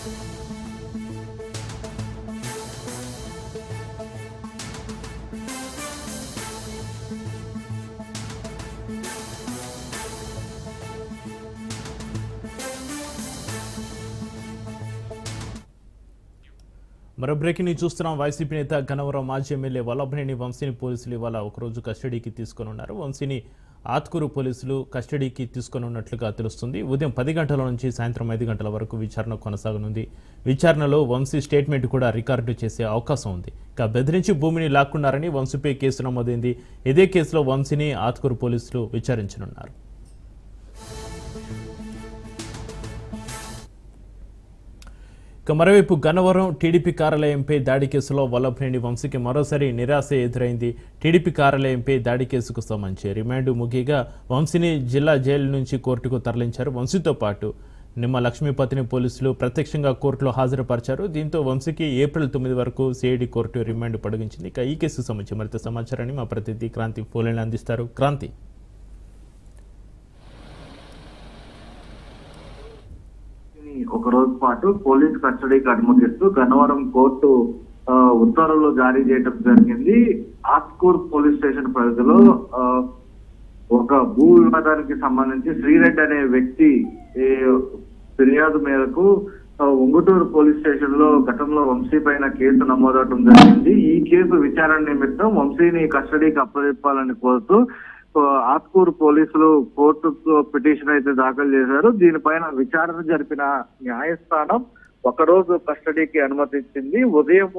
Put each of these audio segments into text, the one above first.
మరో breaking news చూస్తున్నాం. YCP నేత గన్నవరం మాజీ ఎమ్మెల్యే వల్లభనేని వంశీని పోలీసులు ఇవాళ ఒకరోజు కస్టడీకి తీసుకొని ఉన్నారు. వంశీని ఆత్కూరు పోలీసులు కస్టడీకి తీసుకొని ఉన్నట్లుగా తెలుస్తుంది. ఉదయం 10 గంటల నుంచి సాయంత్రం 5 గంటల వరకు విచారణ కొనసాగనుంది. విచారణలో వంశీ స్టేట్మెంట్ కూడా రికార్డు చేసే అవకాశం ఉంది. ఇక బెదిరించి భూమిని లాక్కున్నారని వంశీపై కేసు నమోదైంది. ఇదే కేసులో వంశీని ఆత్కూరు పోలీసులు విచారించనున్నారు. ఇక మరోవైపు గన్నవరం టీడీపీ కార్యాలయంపై దాడి కేసులో వల్లభనేని వంశీకి మరోసారి నిరాశ ఎదురైంది. టీడీపీ కార్యాలయంపై దాడి కేసుకు సంబంధించి రిమాండ్ ముగియగా వంశీని జిల్లా జైలు నుంచి కోర్టుకు తరలించారు. వంశీతో పాటు నిమ్మ లక్ష్మీపతిని పోలీసులు ప్రత్యక్షంగా కోర్టులో హాజరుపరిచారు. దీంతో వంశీకి ఏప్రిల్ 9 వరకు సిఐడి కోర్టు రిమాండ్ పొడిగించింది. ఇక ఈ కేసుకు సంబంధించి మరింత సమాచారాన్ని మా ప్రతినిధి క్రాంతి ఫోన్లైన్ అందిస్తారు. క్రాంతి, ఒక రోజు పాటు పోలీస్ కస్టడీకి అనుమతిస్తూ గన్నవరం కోర్టు ఉత్తర్వులు జారీ చేయడం జరిగింది. ఆత్కూర్ పోలీస్ స్టేషన్ పరిధిలో ఒక భూ వివాదానికి సంబంధించి శ్రీరెడ్డి అనే వ్యక్తి ఫిర్యాదు మేరకు ఉంగుటూరు పోలీస్ స్టేషన్ లో గతంలో వంశీ పైన కేసు నమోదవడం జరిగింది. ఈ కేసు విచారణ నిమిత్తం వంశీని కస్టడీకి అప్పచెప్పాలని కోరుతూ ఆత్కూరు పోలీసులు కోర్టుకు పిటిషన్ అయితే దాఖలు చేశారు. దీనిపైన విచారణ జరిపిన న్యాయస్థానం ఒకరోజు కస్టడీకి అనుమతించింది. ఉదయం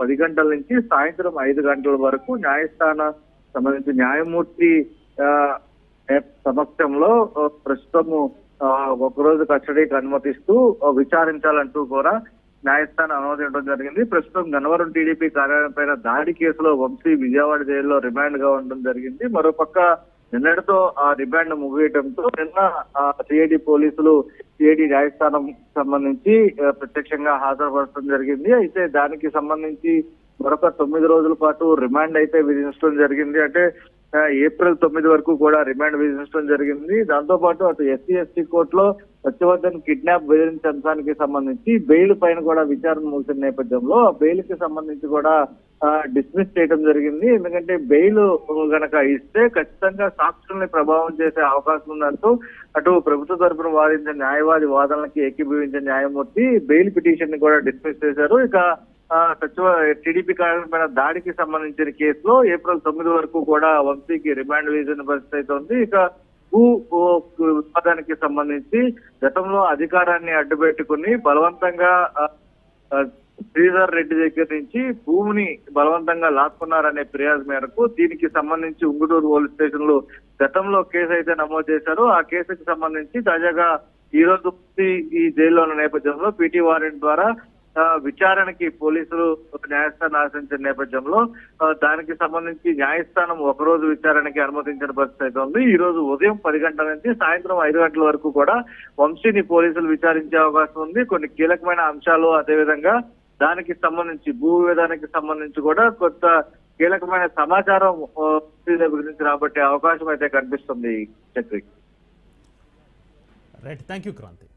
10 గంటల నుంచి సాయంత్రం 5 గంటల వరకు న్యాయస్థానం సంబంధించి న్యాయమూర్తి సమక్షంలో ప్రస్తుతము ఒకరోజు కస్టడీకి అనుమతిస్తూ విచారించాలంటూ కూడా న్యాయస్థానం అనుమతించడం జరిగింది. ప్రస్తుతం గన్నవరం టీడీపీ కార్యాలయం పైన దాడి కేసులో వంశీ విజయవాడ జైల్లో రిమాండ్ గా ఉండడం జరిగింది. మరోపక్క నిన్నటితో ఆ రిమాండ్ ముగియడంతో నిన్న సిఐడి పోలీసులు సిఐడి న్యాయస్థానం సంబంధించి ప్రత్యక్షంగా హాజరుపరచడం జరిగింది. అయితే దానికి సంబంధించి మరొక 9 రోజుల పాటు రిమాండ్ అయితే విధించడం జరిగింది. అంటే ఏప్రిల్ 9 వరకు కూడా రిమాండ్ విధించడం జరిగింది. దాంతో పాటు అటు ఎస్సీ కోర్టులో సత్యవర్ధన్ కిడ్నాప్ బెదిరించే అంశానికి సంబంధించి బెయిల్ పైన కూడా విచారణ ముగిసిన నేపథ్యంలో ఆ బెయిల్ కి సంబంధించి కూడా డిస్మిస్ చేయడం జరిగింది. ఎందుకంటే బెయిల్ గనక ఇస్తే ఖచ్చితంగా సాక్షుల్ని ప్రభావం చేసే అవకాశం ఉందంటూ అటు ప్రభుత్వ తరపున వాదించిన న్యాయవాది వాదనలకి ఏకీభవించిన న్యాయమూర్తి బెయిల్ పిటిషన్ ని కూడా డిస్మిస్ చేశారు. ఇక టీడీపీ కార్యాలయం పైన దాడికి సంబంధించిన కేసులో ఏప్రిల్ 9 వరకు కూడా వంశీకి రిమాండ్ విధించిన పరిస్థితి అయితే ఉంది. ఇక భూ వివాదానికి సంబంధించి గతంలో అధికారాన్ని అడ్డుపెట్టుకుని బలవంతంగా శ్రీధర్ రెడ్డి దగ్గర నుంచి భూమిని బలవంతంగా లాక్కున్నారనే ఫిర్యాదు మేరకు దీనికి సంబంధించి ఉంగుటూరు పోలీస్ స్టేషన్ లో గతంలో కేసు అయితే నమోదు చేశారు. ఆ కేసుకు సంబంధించి తాజాగా ఈ రోజు ఈ జైల్లో ఉన్న నేపథ్యంలో పీటీ వారెంట్ ద్వారా విచారణకి పోలీసులు న్యాయస్థానం ఆశించిన నేపథ్యంలో దానికి సంబంధించి న్యాయస్థానం ఒకరోజు విచారణకి అనుమతించిన పరిస్థితి ఉంది. ఈ రోజు ఉదయం 10 గంటల నుంచి సాయంత్రం 5 గంటల వరకు కూడా వంశీని పోలీసులు విచారించే అవకాశం ఉంది. కొన్ని కీలకమైన అంశాలు, అదేవిధంగా దానికి సంబంధించి భూ వివాదానికి సంబంధించి కూడా కొత్త కీలకమైన సమాచారం గురించి రాబట్టే అవకాశం అయితే కనిపిస్తుంది. Chakri, right, thank you Kranti.